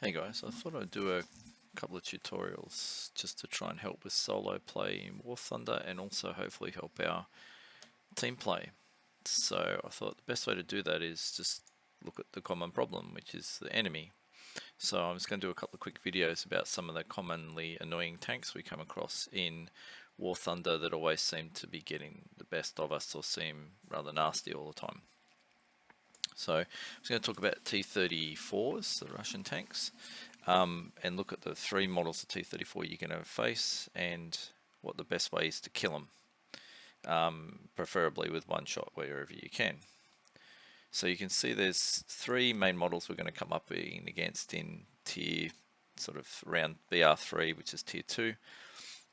Hey guys, I thought I'd do a couple of tutorials just to try and help with solo play in War Thunder and also hopefully help our team play. So I thought the best way to do that is just look at the common problem, which is the enemy. So I'm just going to do a couple of quick videos about some of the commonly annoying tanks we come across in War Thunder that always seem to be getting the best of us or seem rather nasty all the time. So I'm just going to talk about T34s, the Russian tanks, and look at the three models of T34 you're going to face and what the best way is to kill them, preferably with one shot wherever you can. So you can see there's three main models we're going to come up against in tier sort of around BR3, which is tier 2.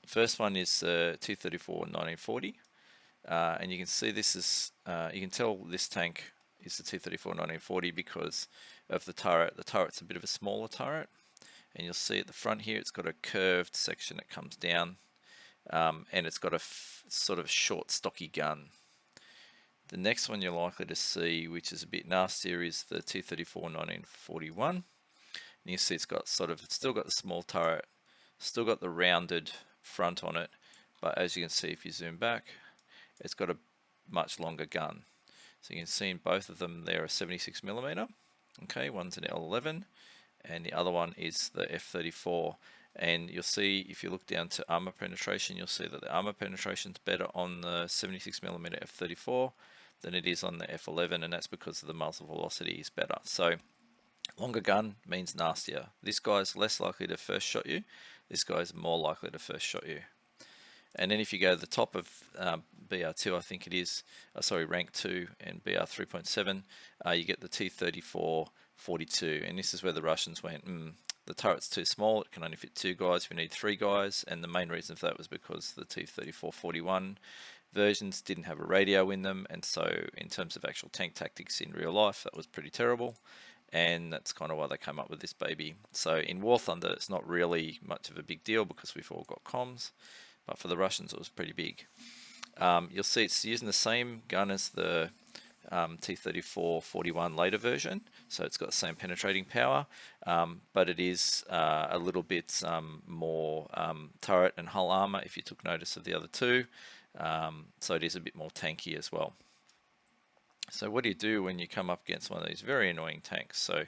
The first one is T34 1940, and you can see this is, you can tell this tank is the T34 1940 because of the turret. The turret's a bit of a smaller turret, and you'll see at the front here it's got a curved section that comes down, and it's got a sort of short stocky gun. The next one you're likely to see, which is a bit nastier, is the T34 1941. And you see it's got it's still got the small turret, still got the rounded front on it, but as you can see if you zoom back, it's got a much longer gun. So you can see in both of them they're a 76mm. Okay, one's an L11 and the other one is the F34. And you'll see if you look down to armor penetration, you'll see that the armor penetration is better on the 76mm F34 than it is on the F11, and that's because of the muzzle velocity is better. So longer gun means nastier. This guy's less likely to first shot you. This guy's more likely to first shot you. And then if you go to the top of BR2, I think it is, rank 2 and BR 3.7, you get the T34 42, and this is where the Russians went, the turret's too small, it can only fit 2 guys, we need 3 guys, and the main reason for that was because the T34 41 versions didn't have a radio in them, and so in terms of actual tank tactics in real life, that was pretty terrible. And that's kind of why they came up with this baby. So in War Thunder, it's not really much of a big deal because we've all got comms. But for the Russians it was pretty big. You'll see it's using the same gun as the T34 41 later version, so it's got the same penetrating power, but it is a little bit more turret and hull armor if you took notice of the other two, so it is a bit more tanky as well. So what do you do when you come up against one of these very annoying tanks? So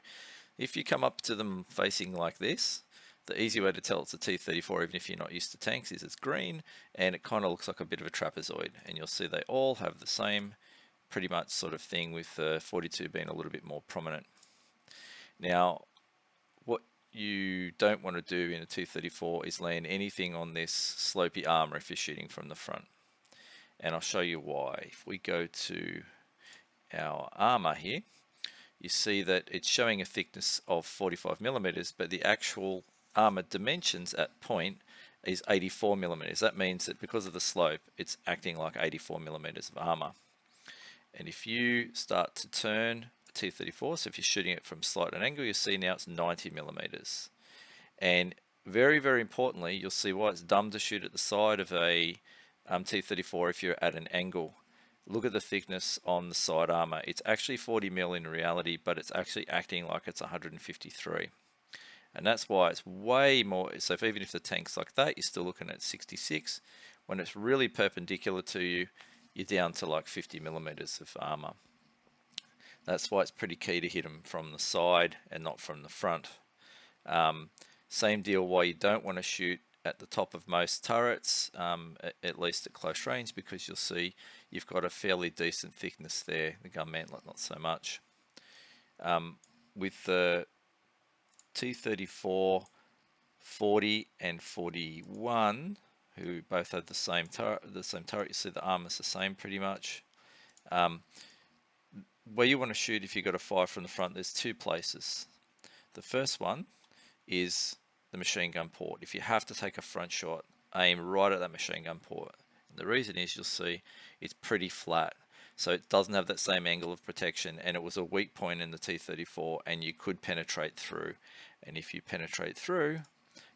if you come up to them facing like this, the easy way to tell it's a T34, even if you're not used to tanks, is it's green and it kind of looks like a bit of a trapezoid. And you'll see they all have the same pretty much sort of thing, with the 42 being a little bit more prominent. Now, what you don't want to do in a T34 is land anything on this slopey armor if you're shooting from the front. And I'll show you why. If we go to our armor here, you see that it's showing a thickness of 45mm, but the actual armor dimensions at point is 84mm. That means that because of the slope, it's acting like 84mm of armor. And if you start to turn a T34, so if you're shooting it from slight an angle, you see now it's 90mm. And very, very importantly, you'll see why it's dumb to shoot at the side of a T34 if you're at an angle. Look at the thickness on the side armor. It's actually 40mm in reality, but it's actually acting like it's 153. And that's why it's way more. So even if the tank's like that, you're still looking at 66. When it's really perpendicular to you, you're down to like 50mm of armor. That's why it's pretty key to hit them from the side and not from the front. Same deal why you don't want to shoot at the top of most turrets, at least at close range, because you'll see you've got a fairly decent thickness there. The gun mantlet not so much. With the T34 40 and 41, who both have the same turret, you see the armor's the same pretty much. Where you want to shoot if you've got a fire from the front, there's two places. The first one is the machine gun port. If you have to take a front shot, aim right at that machine gun port. And the reason is you'll see it's pretty flat, so it doesn't have that same angle of protection, and it was a weak point in the T34 and you could penetrate through. And if you penetrate through,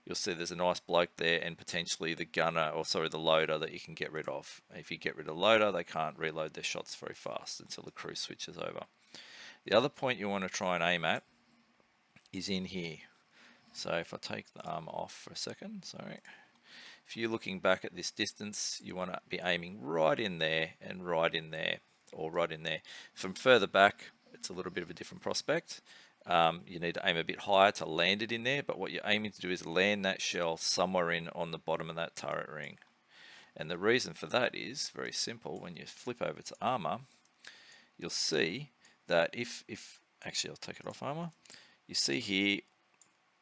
you'll see there's a nice bloke there and potentially the gunner, or sorry, the loader that you can get rid of. If you get rid of the loader, they can't reload their shots very fast until the crew switches over. The other point you want to try and aim at is in here. So if I take the armor off for a second, sorry. If you're looking back at this distance, you want to be aiming right in there and right in there, or right in there. From further back, it's a little bit of a different prospect. You need to aim a bit higher to land it in there, but what you're aiming to do is land that shell somewhere in on the bottom of that turret ring. And the reason for that is very simple. When you flip over to armor, you'll see that if actually I'll take it off armor. You see here,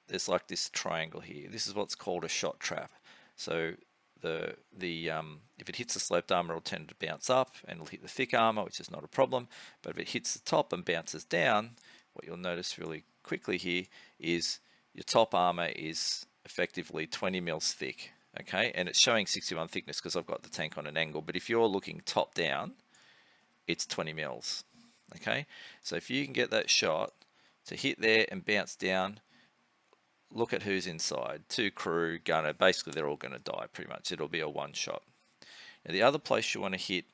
there's like this triangle here. This is what's called a shot trap. So if it hits the sloped armor, it'll tend to bounce up and it'll hit the thick armor, which is not a problem. But if it hits the top and bounces down, what you'll notice really quickly here is your top armor is effectively 20 mils thick. Okay, and it's showing 61 thickness because I've got the tank on an angle. But if you're looking top down, it's 20 mils. Okay, so if you can get that shot to hit there and bounce down, look at who's inside. 2 crew, gunner, basically they're all going to die pretty much. It'll be a one shot. Now the other place you want to hit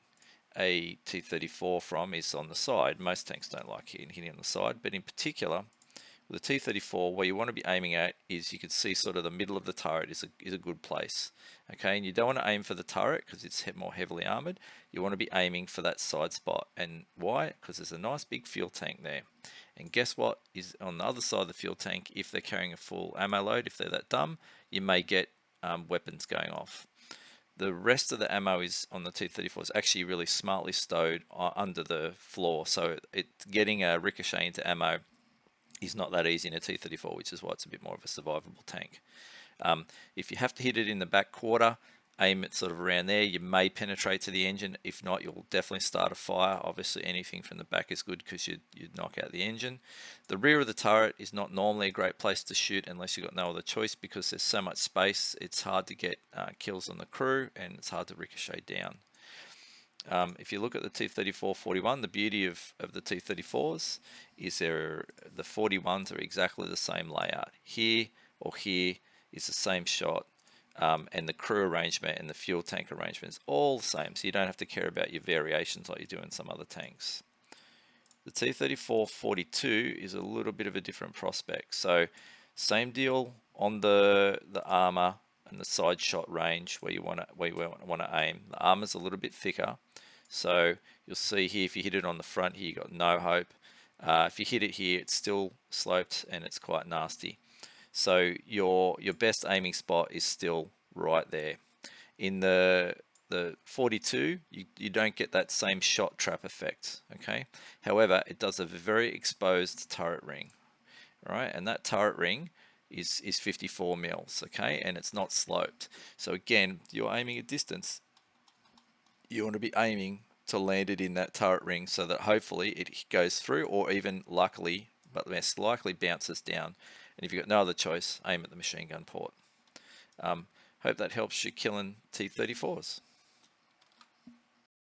a T34 from is on the side. Most tanks don't like hitting on the side, but in particular with the T34, where you want to be aiming at is, you can see sort of the middle of the turret is a good place. Okay, and you don't want to aim for the turret because it's more heavily armored. You want to be aiming for that side spot. And why? Because there's a nice big fuel tank there. And guess what is on the other side of the fuel tank? If they're carrying a full ammo load, if they're that dumb, you may get weapons going off. The rest of the ammo is on the T34 is actually really smartly stowed under the floor, so getting a ricochet into ammo is not that easy in a T34, which is why it's a bit more of a survivable tank. If you have to hit it in the back quarter, aim it sort of around there. You may penetrate to the engine. If not, you'll definitely start a fire. Obviously, anything from the back is good because you'd knock out the engine. The rear of the turret is not normally a great place to shoot unless you've got no other choice, because there's so much space. It's hard to get kills on the crew, and it's hard to ricochet down. If you look at the T34-41, the beauty of the T34s is the 41s are exactly the same layout. Here or here is the same shot, and the crew arrangement and the fuel tank arrangement is all the same, so you don't have to care about your variations like you do in some other tanks. The T34-42 is a little bit of a different prospect. So same deal on the armor and the side shot range where you want to aim. The armor's a little bit thicker, so you'll see here if you hit it on the front here, you got no hope. If you hit it here, it's still sloped and it's quite nasty. So your best aiming spot is still right there. In the 42, you don't get that same shot trap effect. Okay, however, it does have a very exposed turret ring, right? And that turret ring is 54 mils, okay, and it's not sloped. So again, you're aiming at distance, you want to be aiming to land it in that turret ring so that hopefully it goes through, or even luckily, but most likely bounces down. And if you've got no other choice, aim at the machine gun port. Hope that helps you killing T34s.